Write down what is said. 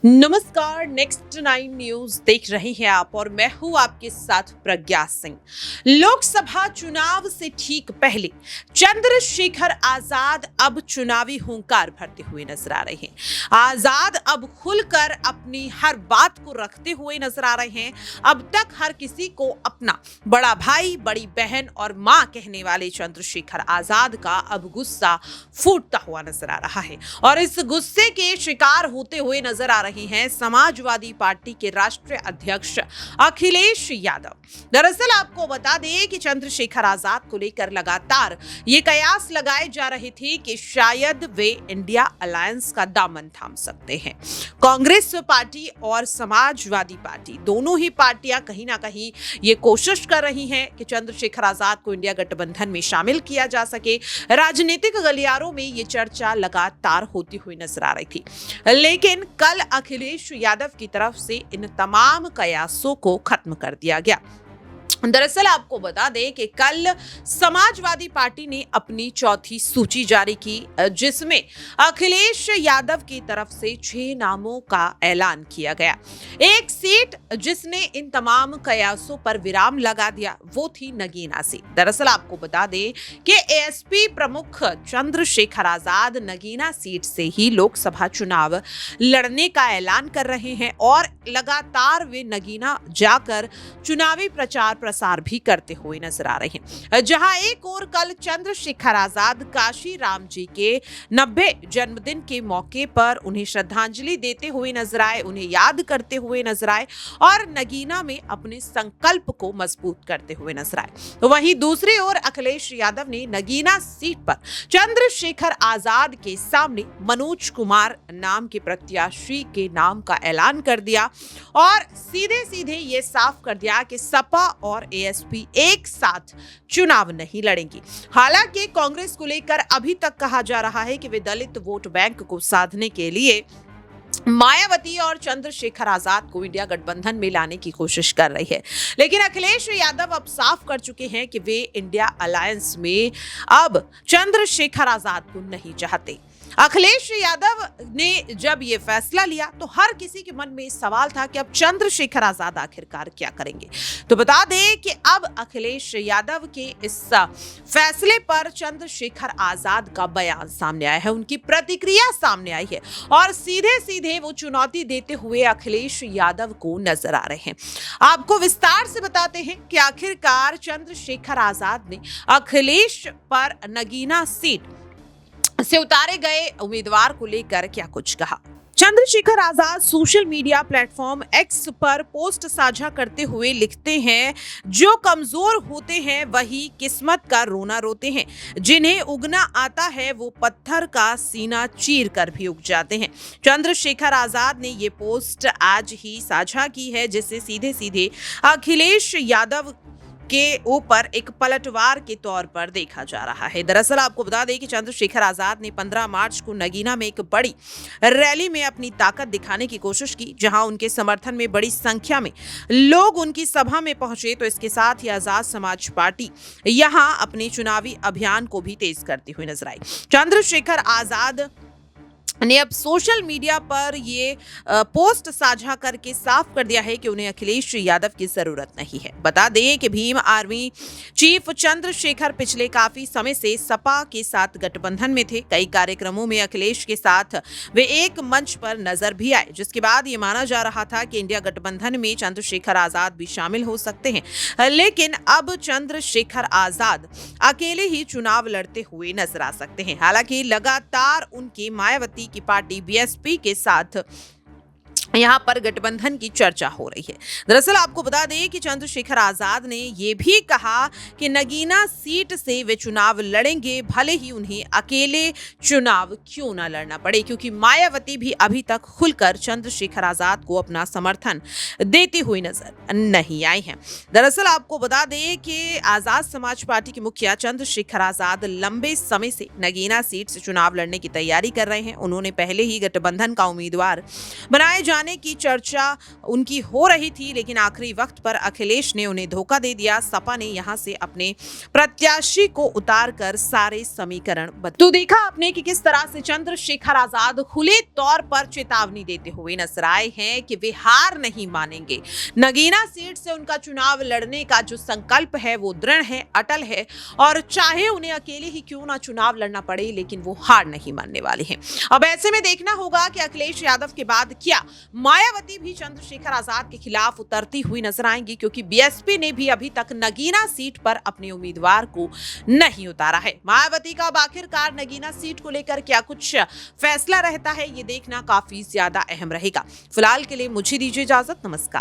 नमस्कार, next 9 news देख रहे हैं आप और मैं हूं आपके साथ प्रज्ञा सिंह। लोकसभा चुनाव से ठीक पहले चंद्रशेखर आजाद अब चुनावी हुंकार भरते हुए नजर आ रहे हैं। आजाद अब खुलकर अपनी हर बात को रखते हुए नजर आ रहे हैं। अब तक हर किसी को अपना बड़ा भाई, बड़ी बहन और मां कहने वाले चंद्रशेखर आजाद का अब गुस्सा फूटता हुआ नजर आ रहा है और इस गुस्से के शिकार होते हुए नजर आ रहे हैं समाजवादी पार्टी के राष्ट्रीय अध्यक्ष अखिलेश यादव। दरअसल आपको बता दें कि चंद्रशेखर आजाद को लेकर लगातार ये कयास लगाए जा रहे थे कि शायद वे इंडिया अलायंस का दामन थाम सकते हैं। कांग्रेस पार्टी और समाजवादी पार्टी दोनों ही पार्टियां कहीं ना कहीं ये कोशिश कर रही हैं कि चंद्रशेखर आजाद को इंडिया गठबंधन में शामिल किया जा सके। राजनीतिक गलियारों में ये चर्चा लगातार होती हुई नजर आ रही थी, लेकिन कल अखिलेश यादव की तरफ से इन तमाम कयासों को खत्म कर दिया गया। दरअसल आपको बता दें कि कल समाजवादी पार्टी ने अपनी चौथी सूची जारी की, जिसमें अखिलेश यादव की तरफ से 6 नामों का ऐलान किया गया। एक सीट जिसने इन तमाम कयासों पर विराम लगा दिया वो थी नगीना सीट। दरअसल आपको बता दें कि एएसपी प्रमुख चंद्रशेखर आजाद नगीना सीट से ही लोकसभा चुनाव लड़ने का ऐलान कर रहे हैं और लगातार वे नगीना जाकर चुनावी प्रचार प्रसार भी करते हुए नजर आ रहे हैं। जहां एक और कल चंद्रशेखर आजाद काशी राम जी के 90 जन्मदिन के मौके पर उन्हें श्रद्धांजलि देते हुए नजर आए, उन्हें याद करते हुए नजर आए और नगीना में अपने संकल्प को मजबूत करते हुए नजर आए। तो वहीं दूसरी ओर अखिलेश यादव ने नगीना सीट पर चंद्रशेखर आजाद के सामने मनोज कुमार नाम के प्रत्याशी के नाम का ऐलान कर दिया और सीधे सीधे ये साफ कर दिया कि सपा और एएसपी एक साथ चुनाव नहीं लड़ेंगी। हालांकि कांग्रेस को लेकर अभी तक कहा जा रहा है कि वे दलित वोट बैंक को साधने के लिए मायावती और चंद्रशेखर आजाद को इंडिया गठबंधन में लाने की कोशिश कर रही है, लेकिन अखिलेश यादव अब साफ कर चुके हैं कि वे इंडिया अलायंस में अब चंद्रशेखर आजाद को नहीं चाहते। अखिलेश यादव ने जब ये फैसला लिया तो हर किसी के मन में सवाल था कि अब चंद्रशेखर आजाद आखिरकार क्या करेंगे। तो बता दें कि अब अखिलेश यादव के इस फैसले पर चंद्रशेखर आजाद का बयान सामने आया है, उनकी प्रतिक्रिया सामने आई है और सीधे सीधे वो चुनौती देते हुए अखिलेश यादव को नजर आ रहे हैं। आपको विस्तार से बताते हैं कि आखिरकार चंद्रशेखर आजाद ने अखिलेश पर नगीना सीट से उतारे गए उम्मीदवार को लेकर क्या कुछ कहा। Chandrashekhar Azad social media platform x पर पोस्ट साझा करते हुए लिखते हैं, जो कमजोर होते हैं वही किस्मत का रोना रोते हैं, जिन्हें उगना आता है वो पत्थर का सीना चीर कर भी उग जाते हैं। चंद्रशेखर आजाद ने ये पोस्ट आज ही साझा की है, जिसे सीधे सीधे अखिलेश यादव के ऊपर एक पलटवार के तौर पर देखा जा रहा है। दरअसल आपको बता दें कि चंद्रशेखर आजाद ने 15 मार्च को नगीना में एक बड़ी रैली में अपनी ताकत दिखाने की कोशिश की, जहां उनके समर्थन में बड़ी संख्या में लोग उनकी सभा में पहुंचे। तो इसके साथ ही आजाद समाज पार्टी यहां अपने चुनावी अभियान को भी तेज करती हुई नजर आई। चंद्रशेखर आजाद ने अब सोशल मीडिया पर ये पोस्ट साझा करके साफ कर दिया है कि उन्हें अखिलेश यादव की जरूरत नहीं है। बता दें कि भीम आर्मी चीफ चंद्रशेखर पिछले काफी समय से सपा के साथ गठबंधन में थे। कई कार्यक्रमों में अखिलेश के साथ वे एक मंच पर नजर भी आए, जिसके बाद ये माना जा रहा था कि इंडिया गठबंधन में चंद्रशेखर आजाद भी शामिल हो सकते हैं, लेकिन अब चंद्रशेखर आजाद अकेले ही चुनाव लड़ते हुए नजर आ सकते हैं। हालांकि लगातार उनकी मायावती की पार्टी बीएसपी के साथ यहाँ पर गठबंधन की चर्चा हो रही है। दरअसल आपको बता दें कि चंद्रशेखर आजाद ने यह भी कहा कि नगीना सीट से वे चुनाव लड़ेंगे, भले ही उन्हें अकेले चुनाव क्यों ना लड़ना पड़े, क्योंकि मायावती भी अभी तक खुलकर चंद्रशेखर आजाद को अपना समर्थन देती हुई नजर नहीं आई हैं। दरअसल आपको बता दें कि आजाद समाज पार्टी के मुखिया चंद्रशेखर आजाद लंबे समय से नगीना सीट से चुनाव लड़ने की तैयारी कर रहे हैं। उन्होंने पहले ही गठबंधन का उम्मीदवार बनाए जाने की चर्चा उनकी हो रही थी, लेकिन आखिरी वक्त पर अखिलेश ने उन्हें धोखा दे दिया। सपा ने यहां से अपने प्रत्याशी को उतार कर सारे समीकरण तो देखा आपने कि किस तरह से चंद्रशेखर आजाद खुले तौर पर चेतावनी देते हुए नजर आए हैं कि वे हार नहीं मानेंगे। नगीना सीट से उनका चुनाव लड़ने का जो संकल्प है वो दृढ़ है, अटल है, और चाहे उन्हें अकेले ही क्यों ना चुनाव लड़ना पड़े, लेकिन वो हार नहीं मानने वाले हैं। अब ऐसे में देखना होगा कि अखिलेश यादव के बाद क्या मायावती भी चंद्रशेखर आजाद के खिलाफ उतरती हुई नजर आएंगी, क्योंकि बीएसपी ने भी अभी तक नगीना सीट पर अपने उम्मीदवार को नहीं उतारा है। मायावती का अब आखिरकार नगीना सीट को लेकर क्या कुछ फैसला रहता है, ये देखना काफी ज्यादा अहम रहेगा। फिलहाल के लिए मुझे दीजिए इजाजत। नमस्कार।